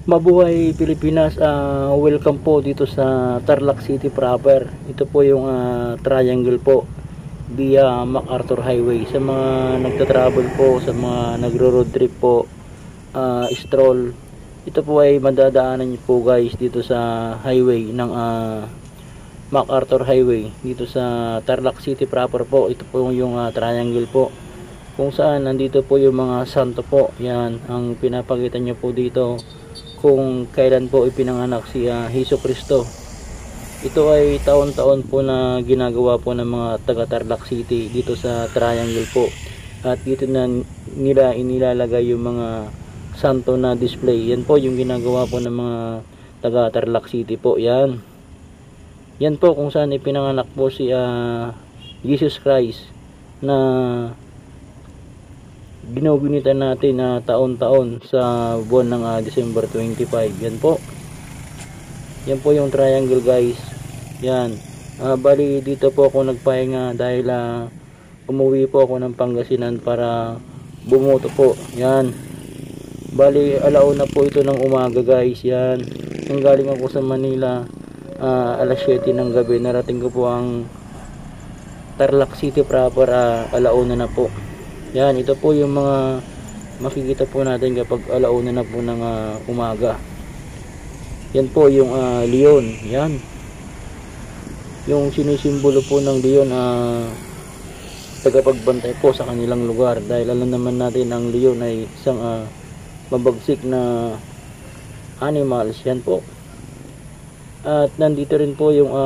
Mabuhay Pilipinas, welcome po dito sa Tarlac City proper. Ito po yung triangle po via MacArthur Highway. Sa mga nagta-travel po, sa mga nagro-road trip po, stroll, ito po ay madadaanan niyo po guys dito sa highway ng MacArthur Highway dito sa Tarlac City proper po. Ito po yung triangle po kung saan nandito po yung mga santo po. Yan ang pinapakita niyo po dito kung kailan po ipinanganak si Hesus Kristo. Ito ay taon-taon po na ginagawa po ng mga taga Tarlac City dito sa triangle po, at dito na nila inilalagay yung mga santo na display. Yan po yung ginagawa po ng mga taga Tarlac City po. Yan po kung saan ipinanganak po si Jesus Christ na ginugunitan natin na taon-taon sa buwan ng December 25. Yan po yung triangle guys. Yan, bali dito po ako nagpahinga dahil umuwi po ako ng Pangasinan para bumuto po. Yan, bali alauna po ito ng umaga guys. Yan, nang galing ako sa Manila alas 7 ng gabi, narating ko po ang Tarlac City proper alauna na po. Yan, ito po yung mga makikita po natin kapag alauna na po ng umaga. Yan po yung leon. Yan, yung sinisimbolo po ng leon, tagapagbantay po sa kanilang lugar, dahil alam naman natin ang leon ay isang mabagsik na animals. Yan po, at nandito rin po yung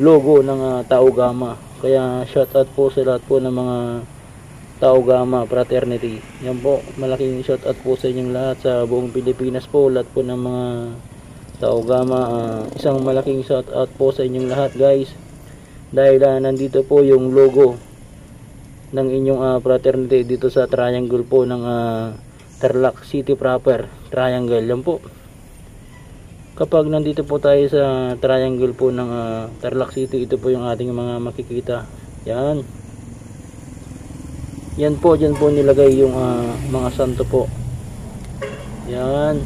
logo ng Tau Gamma. Kaya shout out po sa lahat po ng mga Tau Gamma fraternity. Yan po, malaking shout out po sa inyong lahat sa buong Pilipinas po, lahat po ng mga Tau Gamma. Isang malaking shout out po sa inyong lahat guys, dahil nandito po yung logo ng inyong fraternity dito sa triangle po ng Tarlac City proper triangle. Yan po, kapag nandito po tayo sa triangle po ng Tarlac City, ito po yung ating mga makikita. Yan po, dyan po nilagay yung mga santo po. Yan,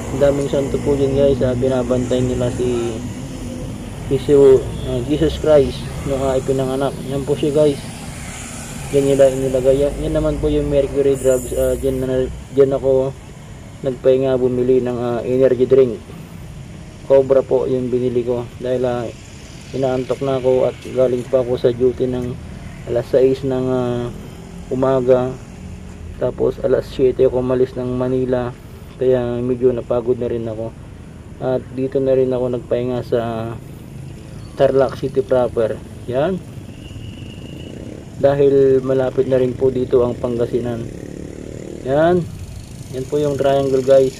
ang daming santo po dyan guys. Binabantay nila si Jesus Christ nung ipinanganak. Yan po siya guys, dyan nila inilagay. Yan naman po yung Mercury drugs. Dyan ako nagpahinga, bumili ng energy drink. Cobra po yung binili ko dahil inaantok na ako at galing pa ako sa duty ng alas 6 ng umaga, tapos alas 7 ako umalis ng Manila, kaya medyo napagod na rin ako. At dito na rin ako nagpahinga sa Tarlac City proper. Yan, dahil malapit na rin po dito ang Pangasinan. Yan po yung triangle guys.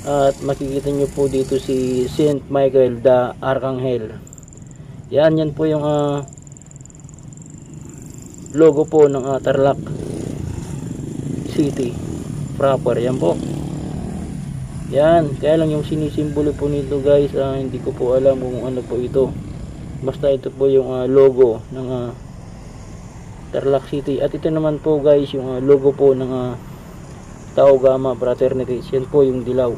At makikita nyo po dito si Saint Michael the Archangel. Yan po yung logo po ng Tarlac City proper. Yan po. Yan, kaya lang yung sinisimbolo po nito guys, hindi ko po alam kung ano po ito. Basta ito po yung logo ng Tarlac City. At ito naman po guys yung logo po ng Tau Gamma fraternity. Yan po yung dilaw.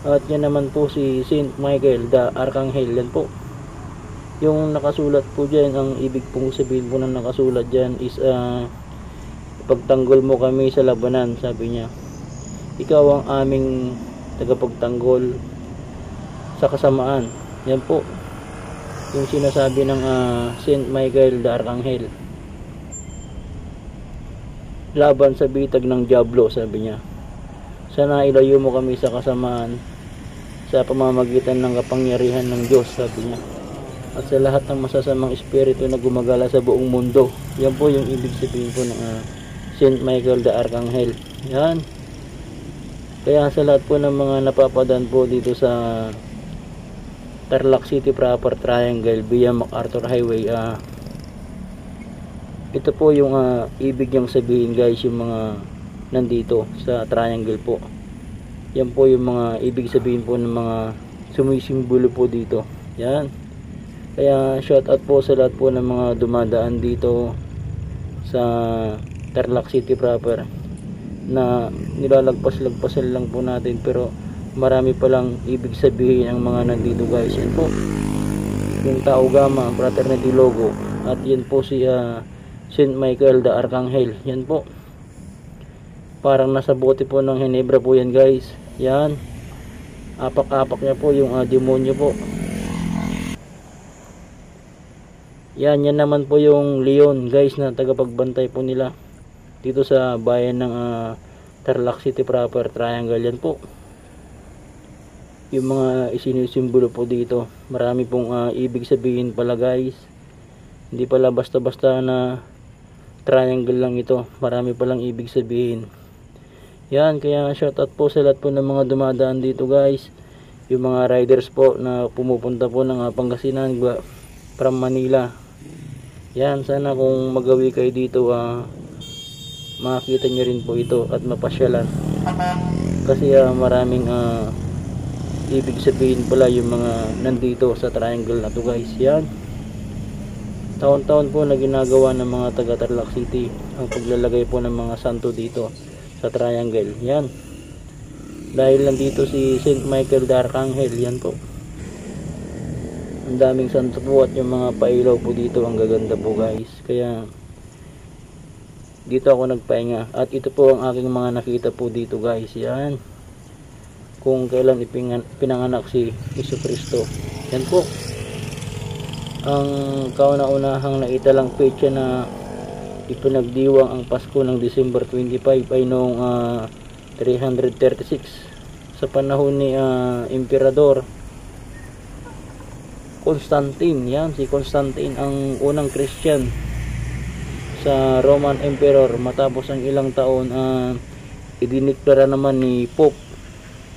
At yan naman po si Saint Michael the Archangel. Yan po yung nakasulat po dyan. Ang ibig pong sabihin po ng nakasulat dyan is pagtanggol mo kami sa labanan, sabi niya. Ikaw ang aming tagapagtanggol sa kasamaan. Yan po yung sinasabi ng Saint Michael the Archangel laban sa bitag ng diablo, sabi niya. Sana ilayo mo kami sa kasamaan sa pamamagitan ng kapangyarihan ng Diyos, sabi niya, at sa lahat ng masasamang espiritu na gumagala sa buong mundo. Yan po yung ibig sabihin po ng Saint Michael the Archangel. Yan, kaya sa lahat po ng mga napapadaan po dito sa Tarlac City proper triangle via MacArthur Highway, ito po yung ibig niyang sabihin guys, yung mga nandito sa triangle po. Yan po yung mga ibig sabihin po ng mga sumisimbolo po dito. Yan, kaya shout out po sa lahat po ng mga dumadaan dito sa Tarlac City proper. na nilalagpas-lagpasan lang po natin, pero marami palang ibig sabihin ang mga nandito guys. Yan po yung Tau Gamma Fraternity logo, at yan po si Saint Michael the Archangel. Yan po, parang nasa bote po ng Hinebra po yan guys. Yan, apak-apak niya po yung demonyo po. Yan naman po yung Leon guys, na tagapagbantay po nila dito sa bayan ng Tarlac City proper, Triangle. Yan po yung mga isinisimbolo po dito. Marami pong ibig sabihin pala guys, hindi pala basta-basta na triangle lang ito, marami palang ibig sabihin. Yan, kaya shoutout po sa lahat po ng mga dumadaan dito guys, yung mga riders po na pumupunta po ng Pangasinan from Manila. Yan, sana kung magawi kayo dito, makakita nyo rin po ito at mapasyalan, kasi maraming ibig sabihin pala yung mga nandito sa triangle na to guys. Yan, taon-taon po na ginagawa ng mga taga Tarlac City ang paglalagay po ng mga santo dito sa triangle. Yan, dahil nandito si Saint Michael the Archangel. Yan po, ang daming santo po, at yung mga pailaw po dito ang gaganda po guys, kaya dito ako nagpahinga. At ito po ang aking mga nakita po dito guys. Yan, kung kailan pinanganak si Jesucristo. Yan po ang kauna-unahang naitalang petsa na ipinagdiwang ang Pasko ng December 25 ay noong 336 sa panahon ni Emperador Constantine. Yan, si Constantine ang unang Christian sa Roman Emperor. Matapos ang ilang taon, idiniklara naman ni Pope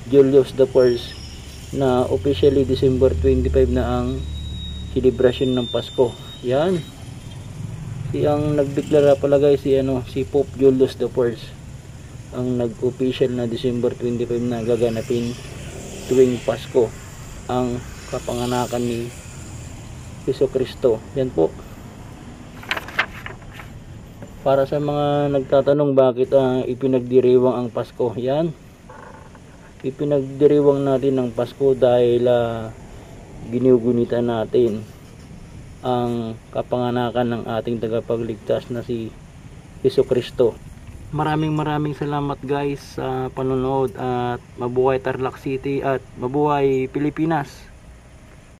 Julius I na officially December 25 na ang celebration ng Pasko. Yan, ang nagdeklara pala guys si Pope Julius I ang nag-official na December 25 na gaganapin tuwing Pasko, ang kapanganakan ni Jesucristo. Yan po, para sa mga nagtatanong bakit ipinagdiriwang ang Pasko. Yan, ipinagdiriwang natin ang Pasko dahil ginugunitan natin ang kapanganakan ng ating tagapagligtas na si Jesucristo. Maraming salamat guys sa panonood, at mabuhay Tarlac City at mabuhay Pilipinas.